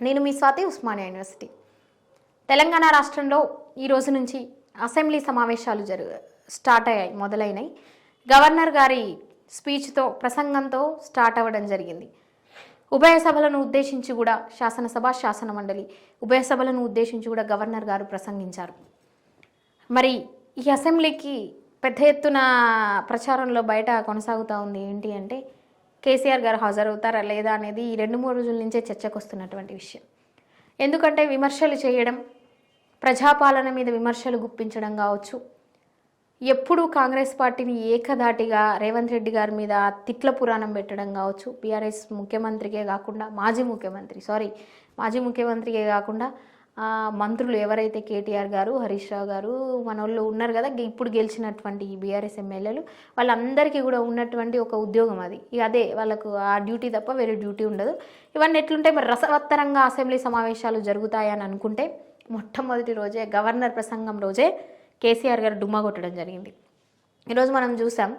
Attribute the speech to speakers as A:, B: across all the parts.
A: నేను మీ స్వాతి, ఉస్మానియా యూనివర్సిటీ. తెలంగాణ రాష్ట్రంలో ఈ రోజు నుంచి అసెంబ్లీ సమావేశాలు స్టార్ట్ అయ్యాయి, మొదలైనవి. గవర్నర్ గారి స్పీచ్తో, ప్రసంగంతో స్టార్ట్ అవ్వడం జరిగింది. ఉభయ సభలను ఉద్దేశించి కూడా శాసనసభ, శాసన మండలి ఉభయ సభలను ఉద్దేశించి కూడా గవర్నర్ గారు ప్రసంగించారు. మరి ఈ అసెంబ్లీకి పెద్ద ఎత్తున ప్రచారంలో బయట కొనసాగుతూ ఉంది. ఏంటి అంటే కేసీఆర్ గారు హాజరవుతారా లేదా అనేది ఈ 2-3 రోజుల నుంచే చర్చకు వస్తున్నటువంటి విషయం. ఎందుకంటే విమర్శలు చేయడం, ప్రజాపాలన మీద విమర్శలు గుప్పించడం కావచ్చు, ఎప్పుడూ కాంగ్రెస్ పార్టీని ఏకధాటిగా రేవంత్ రెడ్డి గారి మీద తిట్ల పురాణం పెట్టడం కావచ్చు, బీఆర్ఎస్ ముఖ్యమంత్రికే కాకుండా మాజీ ముఖ్యమంత్రికే కాకుండా మంత్రులు ఎవరైతే కేటీఆర్ గారు, హరీష్ రావు గారు, మనోళ్ళు ఉన్నారు కదా, ఇప్పుడు గెలిచినటువంటి ఈ బీఆర్ఎస్ ఎమ్మెల్యేలు, వాళ్ళందరికీ కూడా ఉన్నటువంటి ఒక ఉద్యోగం అది. ఇక అదే వాళ్ళకు ఆ డ్యూటీ తప్ప వేరే డ్యూటీ ఉండదు. ఇవన్నీ ఎట్లుంటే మరి రసవత్తరంగా అసెంబ్లీ సమావేశాలు జరుగుతాయని అనుకుంటే మొట్టమొదటి రోజే గవర్నర్ ప్రసంగం రోజే కేసీఆర్ గారు డుమ్మా కొట్టడం జరిగింది. ఈరోజు మనం చూసాం.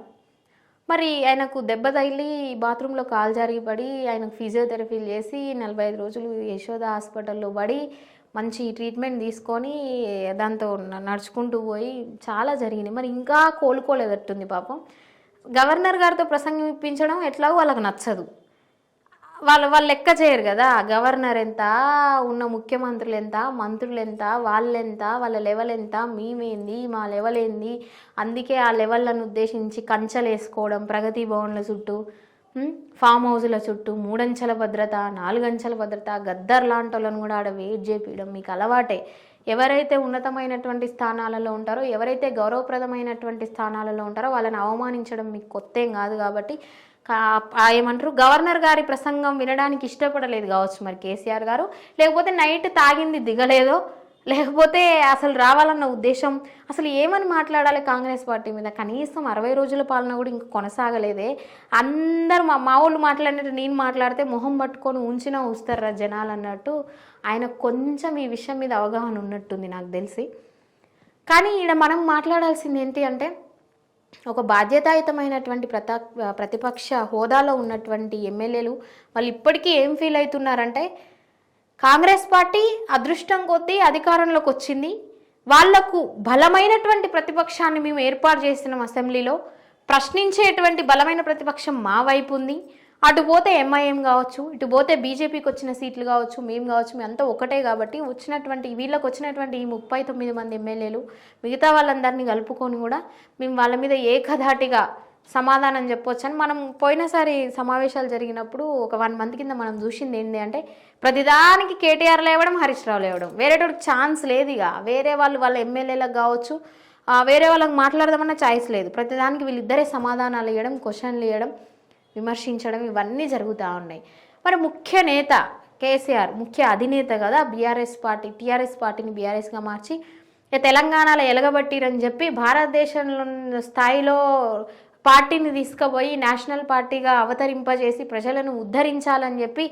A: మరి ఆయనకు దెబ్బ తగిలి బాత్రూంలో కాలు జారి పడి ఆయనకు ఫిజియోథెరపీలు చేసి 45 రోజులు యశోద హాస్పిటల్లో పడి మంచి ట్రీట్మెంట్ తీసుకొని దాంతో నడుచుకుంటూ పోయి చాలా జరిగింది. మరి ఇంకా కోలుకోలేదట్టుంది పాపం. గవర్నర్ గారితో ప్రసంగం ఇప్పించడం ఎట్లాగో వాళ్ళకి నచ్చదు. వాళ్ళు లెక్క చేయరు కదా, గవర్నర్ ఎంత, ఉన్న ముఖ్యమంత్రులు ఎంత, మంత్రులు ఎంత, వాళ్ళెంత, వాళ్ళ లెవెల్ ఎంత, మేమేంది, మా లెవెల్ ఏంది. అందుకే ఆ లెవెల్లను ఉద్దేశించి కంచెలు వేసుకోవడం, ప్రగతి భవన్ల చుట్టూ, ఫామ్ హౌస్ల చుట్టూ 3 అంచెల భద్రత, 4 అంచెల భద్రత, గద్దర్ లాంటి వాళ్ళని కూడా ఆడ వెయిట్ చేపించడం మీకు అలవాటే. ఎవరైతే ఉన్నతమైనటువంటి స్థానాలలో ఉంటారో, ఎవరైతే గౌరవప్రదమైనటువంటి స్థానాలలో ఉంటారో వాళ్ళని అవమానించడం మీకు కొత్తేం కాదు. కాబట్టి ఏమంటారు, గవర్నర్ గారి ప్రసంగం వినడానికి ఇష్టపడలేదు కావచ్చు మరి కేసీఆర్ గారు, లేకపోతే నైట్ తాగింది దిగలేదో, లేకపోతే అసలు రావాలన్న ఉద్దేశం, అసలు ఏమని మాట్లాడాలి కాంగ్రెస్ పార్టీ మీద. కనీసం 60 రోజుల పాలన కూడా ఇంక కొనసాగలేదే. అందరూ మా వాళ్ళు మాట్లాడినట్టు నేను మాట్లాడితే మొహం పట్టుకొని ఉంచినా ఉంచుతారా జనాలు అన్నట్టు ఆయన కొంచెం ఈ విషయం మీద అవగాహన ఉన్నట్టుంది నాకు తెలిసి. కానీ ఈడ మనం మాట్లాడాల్సింది ఏంటి అంటే, ఒక బాధ్యతాయుతమైనటువంటి ప్రతిపక్ష హోదాలో ఉన్నటువంటి ఎమ్మెల్యేలు వాళ్ళు ఇప్పటికీ ఏం ఫీల్ అవుతున్నారంటే, కాంగ్రెస్ పార్టీ అదృష్టం కొద్దీ అధికారంలోకి వచ్చింది, వాళ్లకు బలమైనటువంటి ప్రతిపక్షాన్ని మేము ఏర్పాటు చేసినాం అసెంబ్లీలో, ప్రశ్నించేటువంటి బలమైన ప్రతిపక్షం మా వైపు ఉంది. అటు పోతే ఎంఐఎం కావచ్చు, ఇటు పోతే బీజేపీకి వచ్చిన సీట్లు కావచ్చు, మేము కావచ్చు, మేము అంతా ఒకటే. కాబట్టి వీళ్ళకి వచ్చినటువంటి ఈ 39 మంది ఎమ్మెల్యేలు మిగతా వాళ్ళందరినీ కలుపుకొని కూడా మేము వాళ్ళ మీద ఏకధాటిగా సమాధానం చెప్పొచ్చని మనం పోయినసారి సమావేశాలు జరిగినప్పుడు ఒక 1 మంత్ కింద మనం చూసింది ఏంటి అంటే, ప్రతిదానికి కేటీఆర్ లేవడం, హరీష్ రావు లేవడం, వేరేటోడికి ఛాన్స్ లేదు. ఇక వేరే వాళ్ళ ఎమ్మెల్యేలకు కావచ్చు, వేరే వాళ్ళకి మాట్లాడదామన్న ఛాయిస్ లేదు. ప్రతిదానికి వీళ్ళిద్దరే సమాధానాలు ఇవ్వడం, క్వశ్చన్లు ఇవ్వడం, విమర్శించడం, ఇవన్నీ జరుగుతూ ఉన్నాయి. మరి ముఖ్య నేత కేసీఆర్, ముఖ్య అధినేత కదా, టీఆర్ఎస్ పార్టీని బీఆర్ఎస్గా మార్చి తెలంగాణలో ఎలగబట్టిరని చెప్పి భారతదేశంలో స్థాయిలో పార్టీని తీసుకుపోయి నేషనల్ పార్టీగా అవతరింపజేసి ప్రజలను ఉద్ధరించాలని చెప్పి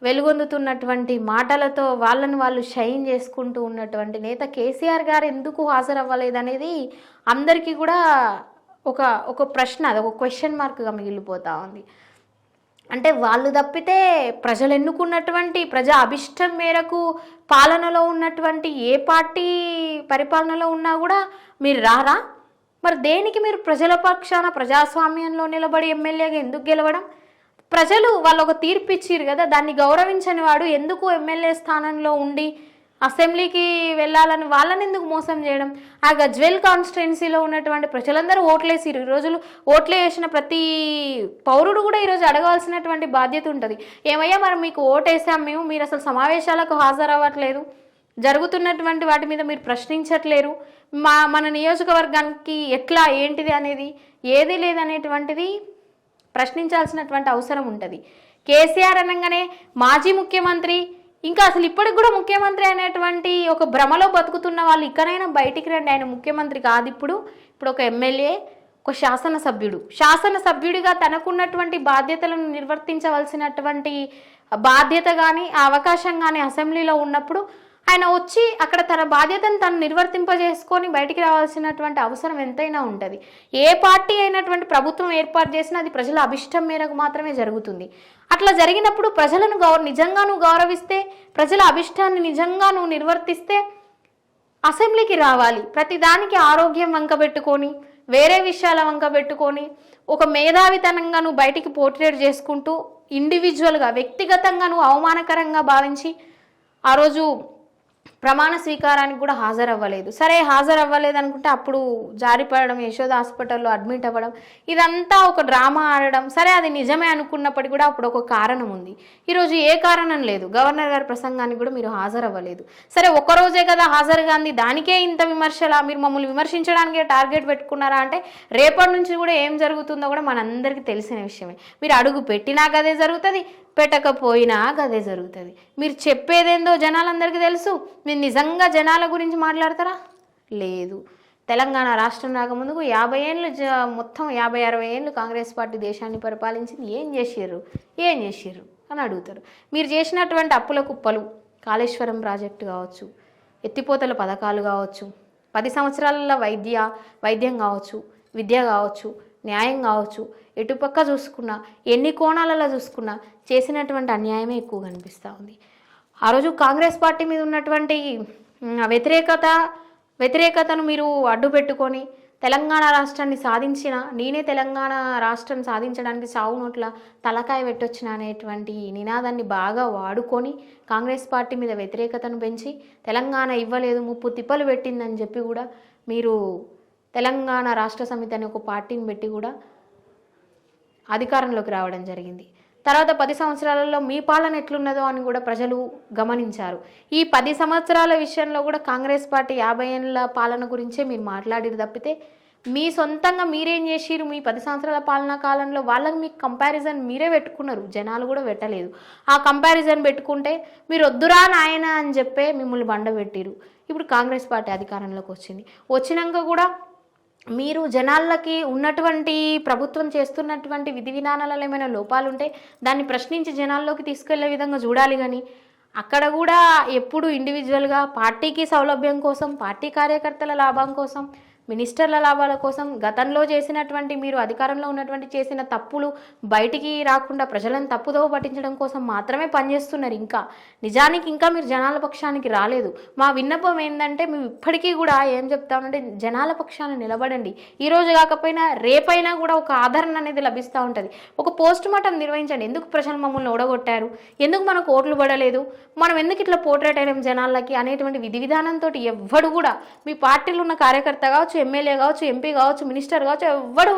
A: వెలుగొందుతున్నటువంటి మాటలతో వాళ్ళు షైన్ చేసుకుంటూ ఉన్నటువంటి నేత కేసీఆర్ గారు ఎందుకు హాజరవ్వలేదనేది అందరికీ కూడా ఒక ప్రశ్న, అది ఒక క్వశ్చన్ మార్క్గా మిగిలిపోతూ ఉంది. అంటే వాళ్ళు తప్పితే ప్రజలు ఎన్నుకున్నటువంటి, ప్రజా అభిష్టం మేరకు పాలనలో ఉన్నటువంటి ఏ పార్టీ పరిపాలనలో ఉన్నా కూడా మీరు రారా? మరి దేనికి మీరు ప్రజల పక్షాన ప్రజాస్వామ్యంలో నిలబడి ఎమ్మెల్యేగా ఎందుకు గెలవడం? ప్రజలు వాళ్ళు ఒక తీర్పు ఇచ్చిరు కదా, దాన్ని గౌరవించని వాడు ఎందుకు ఎమ్మెల్యే స్థానంలో ఉండి అసెంబ్లీకి వెళ్ళాలని వాళ్ళని ఎందుకు మోసం చేయడం? ఆ గజ్వేల్ కాన్స్టిట్యున్సీలో ఉన్నటువంటి ప్రజలందరూ ఓట్లేసిరు. ఈరోజు ఓట్లు వేసిన ప్రతి పౌరుడు కూడా ఈరోజు అడగాల్సినటువంటి బాధ్యత ఉంటుంది. ఏమయ్యా మరి మీకు ఓటేసాం మేము, మీరు అసలు సమావేశాలకు హాజరవ్వట్లేదు, జరుగుతున్నటువంటి వాటి మీద మీరు ప్రశ్నించట్లేరు, మన నియోజకవర్గానికి ఎట్లా ఏంటిది అనేది ఏదీ లేదనేటువంటిది ప్రశ్నించాల్సినటువంటి అవసరం ఉంటుంది. కేసీఆర్ అనగానే మాజీ ముఖ్యమంత్రి, ఇంకా అసలు ఇప్పటికి కూడా ముఖ్యమంత్రి అనేటువంటి ఒక భ్రమలో బతుకుతున్న వాళ్ళు ఇక్కడైనా బయటికి రండి. ఆయన ముఖ్యమంత్రి కాదు, ఇప్పుడు ఒక ఎమ్మెల్యే, ఒక శాసనసభ్యుడిగా తనకున్నటువంటి బాధ్యతలను నిర్వర్తించవలసినటువంటి బాధ్యత కానీ ఆ అవకాశం కానీ అసెంబ్లీలో ఉన్నప్పుడు ఆయన వచ్చి అక్కడ తన బాధ్యతను తను నిర్వర్తింపజేసుకొని బయటికి రావాల్సినటువంటి అవసరం ఎంతైనా ఉంటుంది. ఏ పార్టీ అయినటువంటి ప్రభుత్వం ఏర్పాటు చేసినా అది ప్రజల అభిష్టం మేరకు మాత్రమే జరుగుతుంది. అట్లా జరిగినప్పుడు ప్రజలను నిజంగా నువ్వు గౌరవిస్తే, ప్రజల అభిష్టాన్ని నిజంగా నువ్వు నిర్వర్తిస్తే అసెంబ్లీకి రావాలి. ప్రతిదానికి ఆరోగ్యం వంకబెట్టుకొని, వేరే విషయాల వంకబెట్టుకొని, ఒక మేధావితనంగా నువ్వు బయటికి పోర్ట్రేట్ చేసుకుంటూ ఇండివిజువల్గా వ్యక్తిగతంగా నువ్వు అవమానకరంగా భావించి ఆ రోజు ప్రమాణ స్వీకారానికి కూడా హాజరవ్వలేదు. సరే హాజరవ్వలేదు అనుకుంటే అప్పుడు జారిపడడం, యశోద హాస్పిటల్లో అడ్మిట్ అవ్వడం, ఇదంతా ఒక డ్రామా ఆడడం. సరే అది నిజమే అనుకున్నప్పటికీ కూడా అప్పుడు ఒక కారణం ఉంది. ఈరోజు ఏ కారణం లేదు. గవర్నర్ గారి ప్రసంగానికి కూడా మీరు హాజరవ్వలేదు. సరే ఒక్కరోజే కదా హాజరుగా అంది, దానికే ఇంత విమర్శలా? మీరు మమ్మల్ని విమర్శించడానికే టార్గెట్ పెట్టుకున్నారా అంటే రేపటి నుంచి కూడా ఏం జరుగుతుందో కూడా మనందరికీ తెలిసిన విషయమే. మీరు అడుగు పెట్టినా గదే జరుగుతుంది, పెట్టకపోయినా గదే జరుగుతుంది. మీరు చెప్పేదేందో జనాలందరికీ తెలుసు. మీరు నిజంగా జనాల గురించి మాట్లాడతారా? లేదు. తెలంగాణ రాష్ట్రం రాకముందుకు 50 ఏళ్ళు మొత్తం 50-60 ఏళ్ళు కాంగ్రెస్ పార్టీ దేశాన్ని పరిపాలించింది. ఏం చేసిర్రు అని అడుగుతారు. మీరు చేసినటువంటి అప్పుల కుప్పలు, కాళేశ్వరం ప్రాజెక్టు కావచ్చు, ఎత్తిపోతల పథకాలు కావచ్చు, 10 సంవత్సరాల వైద్యం కావచ్చు, విద్య కావచ్చు, న్యాయం కావచ్చు, ఎటుపక్క చూసుకున్నా, ఎన్ని కోణాలలో చూసుకున్నా చేసినటువంటి అన్యాయమే ఎక్కువ కనిపిస్తూ ఉంది. ఆ రోజు కాంగ్రెస్ పార్టీ మీద ఉన్నటువంటి వ్యతిరేకతను మీరు అడ్డు పెట్టుకొని తెలంగాణ రాష్ట్రాన్ని సాధించిన, నేనే తెలంగాణ రాష్ట్రం సాధించడానికి చావు నోట్ల తలకాయ పెట్టొచ్చిన అనేటువంటి నినాదాన్ని బాగా వాడుకొని కాంగ్రెస్ పార్టీ మీద వ్యతిరేకతను పెంచి తెలంగాణ ఇవ్వలేదు, ముప్పు తిప్పలు పెట్టిందని చెప్పి కూడా మీరు తెలంగాణ రాష్ట్ర సమితి అనే ఒక పార్టీని పెట్టి కూడా అధికారంలోకి రావడం జరిగింది. తర్వాత 10 సంవత్సరాలలో మీ పాలన ఎట్లున్నదో అని కూడా ప్రజలు గమనించారు. ఈ 10 సంవత్సరాల విషయంలో కూడా కాంగ్రెస్ పార్టీ 50 ఏళ్ళ పాలన గురించే మీరు మాట్లాడిరు తప్పితే మీ సొంతంగా మీరేం చేసిరు మీ 10 సంవత్సరాల పాలనా కాలంలో వాళ్ళకి మీకు కంపారిజన్ మీరే పెట్టుకున్నారు, జనాలు కూడా పెట్టలేదు. ఆ కంపారిజన్ పెట్టుకుంటే మీరు వద్దురా నాయన అని చెప్పే మిమ్మల్ని బండబెట్టిరు. ఇప్పుడు కాంగ్రెస్ పార్టీ అధికారంలోకి వచ్చినాక కూడా మీరు జనాలకి ఉన్నటువంటి ప్రభుత్వం చేస్తున్నటువంటి విధి విధానాలలో ఏమైనా లోపాలుంటే దాన్ని ప్రశ్నించి జనాల్లోకి తీసుకెళ్లే విధంగా చూడాలి. కానీ అక్కడ కూడా ఎప్పుడు ఇండివిజువల్గా పార్టీకి సౌలభ్యం కోసం, పార్టీ కార్యకర్తల లాభం కోసం, మినిస్టర్ల లాభాల కోసం గతంలో చేసినటువంటి మీరు అధికారంలో ఉన్నటువంటి చేసిన తప్పులు బయటికి రాకుండా ప్రజలను తప్పుదోవ పట్టించడం కోసం మాత్రమే పనిచేస్తున్నారు. నిజానికి ఇంకా మీరు జనాల పక్షానికి రాలేదు. మా విన్నపం ఏంటంటే మేము ఇప్పటికీ కూడా ఏం చెప్తామంటే జనాల పక్షాన నిలబడండి. ఈరోజు కాకపోయినా రేపైనా కూడా ఒక ఆదరణ అనేది లభిస్తూ ఉంటుంది. ఒక పోస్ట్ మార్టం నిర్వహించండి. ఎందుకు ప్రజలు మమ్మల్ని ఓడగొట్టారు, ఎందుకు మనకు ఓట్లు పడలేదు, మనం ఎందుకు ఇట్లా పోర్ట్రేట్ అయినాం జనాలకి అనేటువంటి విధి విధానంతో ఎవ్వడు కూడా మీ పార్టీలో ఉన్న కార్యకర్త కావచ్చు, ఎమ్మెల్యే కావచ్చు, ఎంపీ కావచ్చు, మినిస్టర్ కావచ్చు, ఎవ్వడు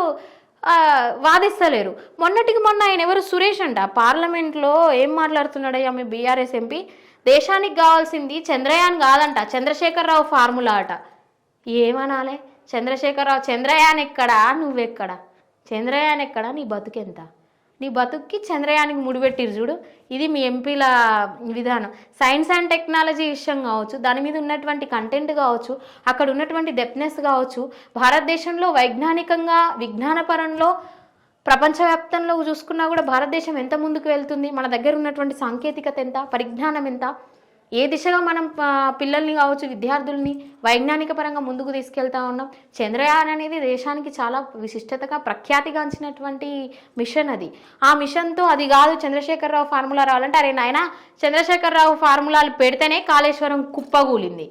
A: వాదిస్తలేరు. మొన్నటికి మొన్న ఆయన ఎవరు సురేష్ అంట పార్లమెంట్లో ఏం మాట్లాడుతున్నాడయ్యా మీ బీఆర్ఎస్ ఎంపీ, దేశానికి కావాల్సింది చంద్రయాన్ కాదంట, చంద్రశేఖరరావు ఫార్ములా అట. ఏమనాలే చంద్రశేఖరరావు, చంద్రయాన్ ఎక్కడా, నువ్వెక్కడా, చంద్రయాన్ ఎక్కడా, నీ బతుకెంత, నీ బతుక్కి చంద్రయానికి ముడిపెట్టిరు చూడు. ఇది మీ ఎంపీల విధానం. సైన్స్ అండ్ టెక్నాలజీ విషయం కావచ్చు, దాని మీద ఉన్నటువంటి కంటెంట్ కావచ్చు, అక్కడ ఉన్నటువంటి డెప్నెస్ కావచ్చు, భారతదేశంలో వైజ్ఞానికంగా విజ్ఞానపరంలో ప్రపంచవ్యాప్తంలో చూసుకున్నా కూడా భారతదేశం ఎంత ముందుకు వెళ్తుంది, మన దగ్గర ఉన్నటువంటి సాంకేతికత ఎంత, పరిజ్ఞానం ఎంత, ఏ దిశగా మనం పిల్లల్ని కావచ్చు విద్యార్థుల్ని వైజ్ఞానిక పరంగా ముందుకు తీసుకెళ్తా ఉన్నాం. చంద్రయాన్ అనేది దేశానికి చాలా విశిష్టతగా ప్రఖ్యాతిగాంచినటువంటి మిషన్ అది. ఆ మిషన్తో అది కాదు చంద్రశేఖరరావు ఫార్ములా రావాలంటే అరే నాయన చంద్రశేఖరరావు ఫార్ములాలు పెడితేనే కాళేశ్వరం కుప్పగూలింది,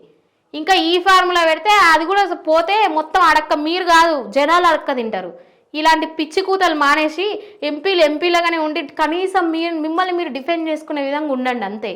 A: ఇంకా ఈ ఫార్ములా పెడితే అది కూడా పోతే మొత్తం అడక్క మీరు కాదు జనాలు అడక్క తింటారు. ఇలాంటి పిచ్చి కూతలు మానేసి ఎంపీలుగానే ఉండి కనీసం మిమ్మల్ని మీరు డిఫెండ్ చేసుకునే విధంగా ఉండండి అంతే.